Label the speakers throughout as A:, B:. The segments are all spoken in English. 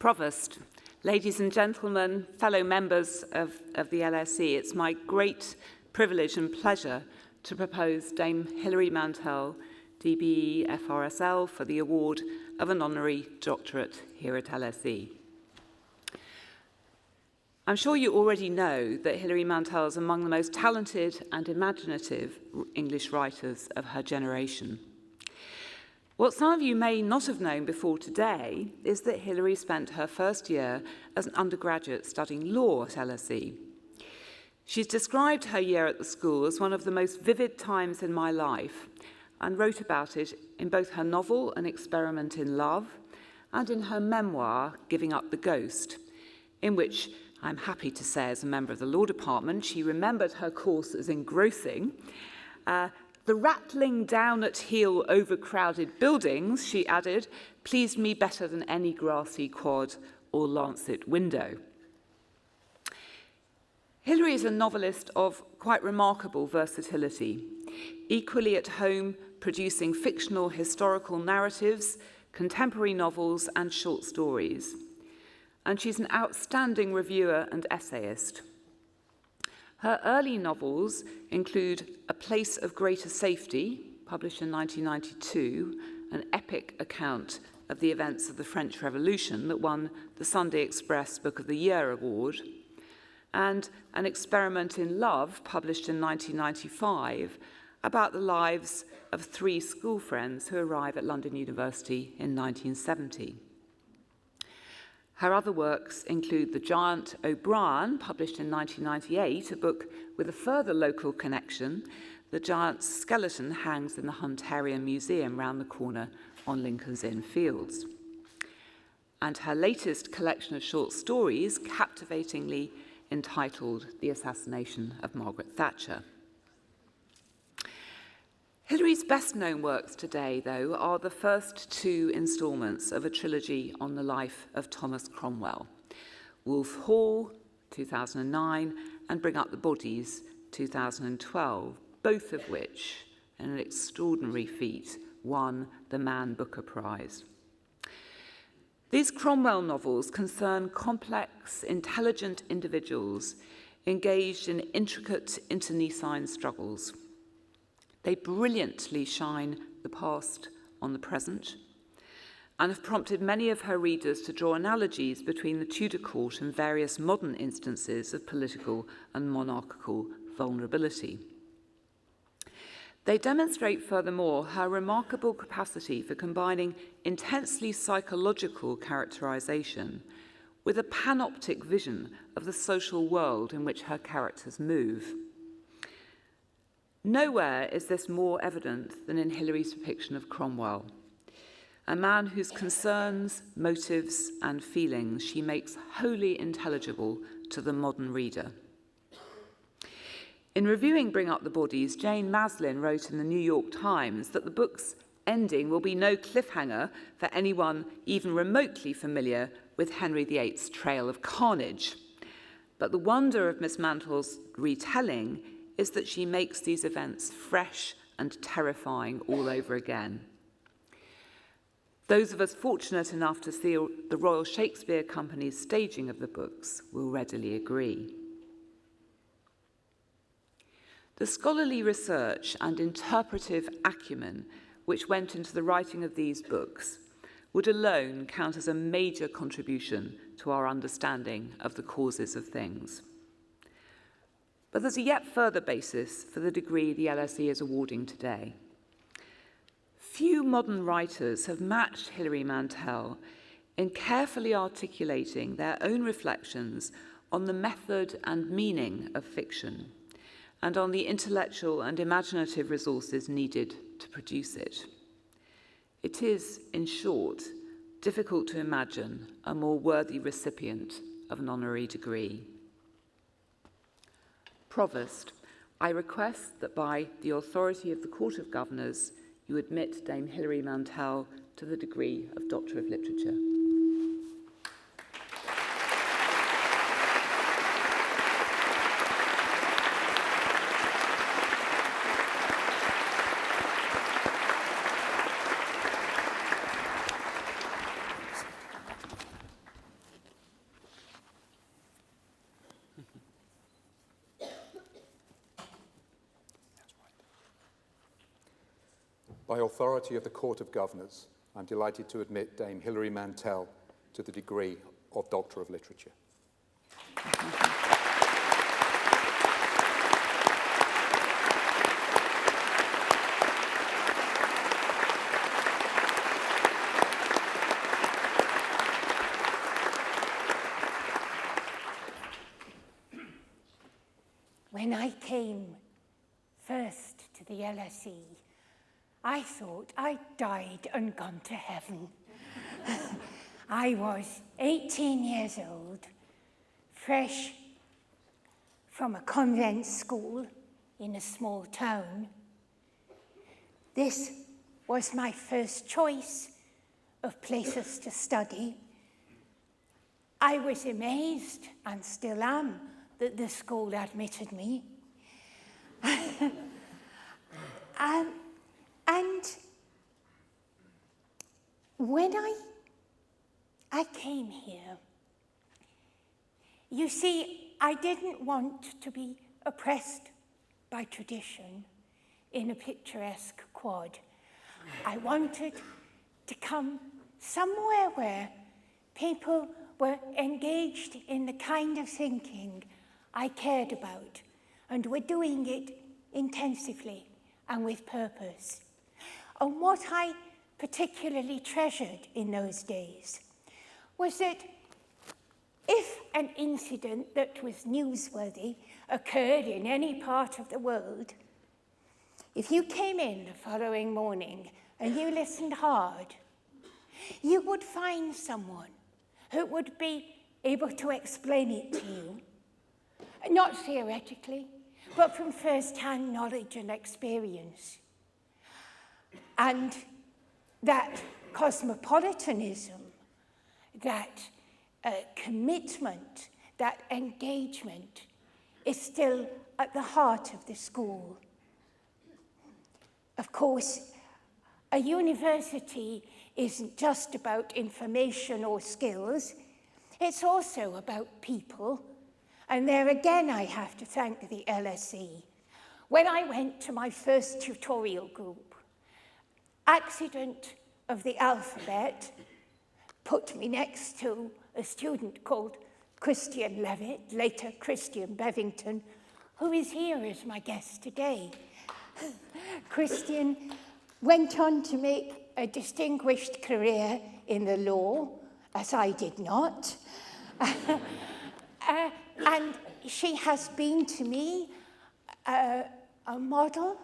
A: Provost, ladies and gentlemen, fellow members of the LSE, it's my great privilege and pleasure to propose Dame Hilary Mantel, DBE FRSL, for the award of an honorary doctorate here at LSE. I'm sure you already know that Hilary Mantel is among the most talented and imaginative English writers of her generation. What some of you may not have known before today is that Hilary spent her first year as an undergraduate studying law at LSE. She's described her year at the school as one of the most vivid times in my life and wrote about it in both her novel, An Experiment in Love, and in her memoir, Giving Up the Ghost, in which I'm happy to say as a member of the law department, she remembered her course as engrossing. The rattling down at heel overcrowded buildings, she added, pleased me better than any grassy quad or lancet window. Hilary is a novelist of quite remarkable versatility, equally at home producing fictional historical narratives, contemporary novels and short stories. And she's an outstanding reviewer and essayist. Her early novels include A Place of Greater Safety, published in 1992, an epic account of the events of the French Revolution that won the Sunday Express Book of the Year award, and An Experiment in Love, published in 1995, about the lives of three school friends who arrive at London University in 1970. Her other works include The Giant O'Brien, published in 1998, a book with a further local connection. The giant's skeleton hangs in the Hunterian Museum round the corner on Lincoln's Inn Fields. And her latest collection of short stories, captivatingly entitled The Assassination of Margaret Thatcher. Hilary's best-known works today, though, are the first two instalments of a trilogy on the life of Thomas Cromwell, Wolf Hall, 2009, and Bring Up the Bodies, 2012, both of which, in an extraordinary feat, won the Man Booker Prize. These Cromwell novels concern complex, intelligent individuals engaged in intricate internecine struggles. They brilliantly shine the past on the present and have prompted many of her readers to draw analogies between the Tudor court and various modern instances of political and monarchical vulnerability. They demonstrate, furthermore, her remarkable capacity for combining intensely psychological characterization with a panoptic vision of the social world in which her characters move. Nowhere is this more evident than in Hilary's depiction of Cromwell, a man whose concerns, motives, and feelings she makes wholly intelligible to the modern reader. In reviewing Bring Up the Bodies, Jane Maslin wrote in the New York Times that the book's ending will be no cliffhanger for anyone even remotely familiar with Henry VIII's Trail of Carnage. But the wonder of Miss Mantel's retelling is that she makes these events fresh and terrifying all over again. Those of us fortunate enough to see the Royal Shakespeare Company's staging of the books will readily agree. The scholarly research and interpretive acumen which went into the writing of these books would alone count as a major contribution to our understanding of the causes of things. But there's a yet further basis for the degree the LSE is awarding today. Few modern writers have matched Hilary Mantel in carefully articulating their own reflections on the method and meaning of fiction, and on the intellectual and imaginative resources needed to produce it. It is, in short, difficult to imagine a more worthy recipient of an honorary degree. Provost, I request that by the authority of the Court of Governors, you admit Dame Hilary Mantel to the degree of Doctor of Literature.
B: By authority of the Court of Governors, I'm delighted to admit Dame Hilary Mantel to the degree of Doctor of Literature.
C: When I came first to the LSE, I thought I'd died and gone to heaven. I was 18 years old, fresh from a convent school in a small town. This was my first choice of places to study. I was amazed, and still am, that the school admitted me. And when I came here, you see, I didn't want to be oppressed by tradition in a picturesque quad. I wanted to come somewhere where people were engaged in the kind of thinking I cared about, and were doing it intensively and with purpose. And what I particularly treasured in those days was that if an incident that was newsworthy occurred in any part of the world, if you came in the following morning and you listened hard, you would find someone who would be able to explain it to you, not theoretically, but from first-hand knowledge and experience. And that cosmopolitanism, that commitment, that engagement is still at the heart of the school. Of course, a university isn't just about information or skills, it's also about people. And there again, I have to thank the LSE. When I went to my first tutorial group, accident of the alphabet put me next to a student called Christian Levitt, later Christian Bevington, who is here as my guest today. Christian went on to make a distinguished career in the law, as I did not. And she has been to me a model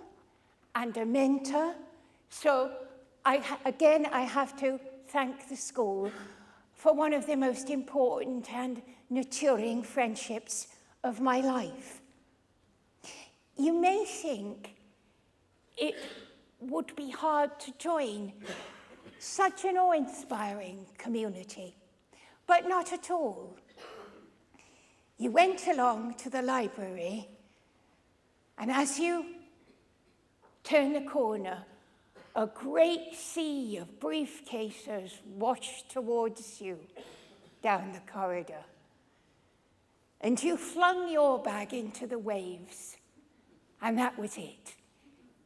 C: and a mentor. So I have to thank the school for one of the most important and nurturing friendships of my life. You may think it would be hard to join such an awe-inspiring community, but not at all. You went along to the library, and as you turn the corner, a great sea of briefcases washed towards you down the corridor. And you flung your bag into the waves, and that was it.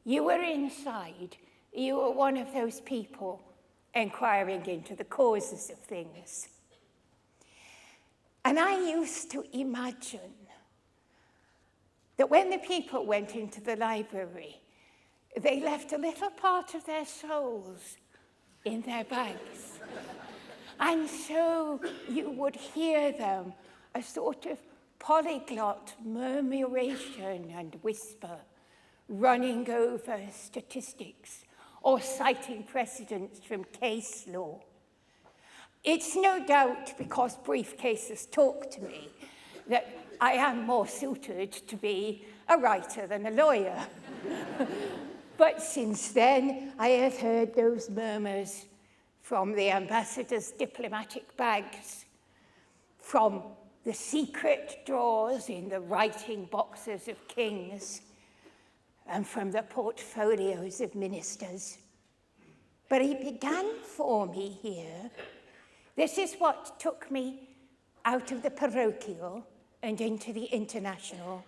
C: You were inside. You were one of those people inquiring into the causes of things. And I used to imagine that when the people went into the library, they left a little part of their souls in their bags. And so you would hear them, a sort of polyglot murmuration and whisper, running over statistics or citing precedents from case law. It's no doubt because briefcases talk to me that I am more suited to be a writer than a lawyer. But since then, I have heard those murmurs from the ambassador's diplomatic bags, from the secret drawers in the writing boxes of kings, and from the portfolios of ministers. But it began for me here. This is what took me out of the parochial and into the international.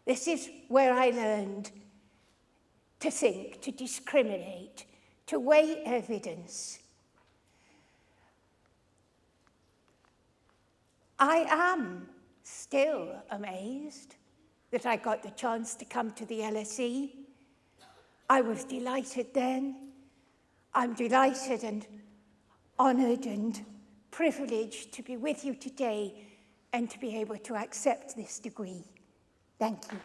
C: This is where I learned to think, to discriminate, to weigh evidence. I am still amazed that I got the chance to come to the LSE. I was delighted then. I'm delighted and honoured and privileged to be with you today and to be able to accept this degree. Thank you.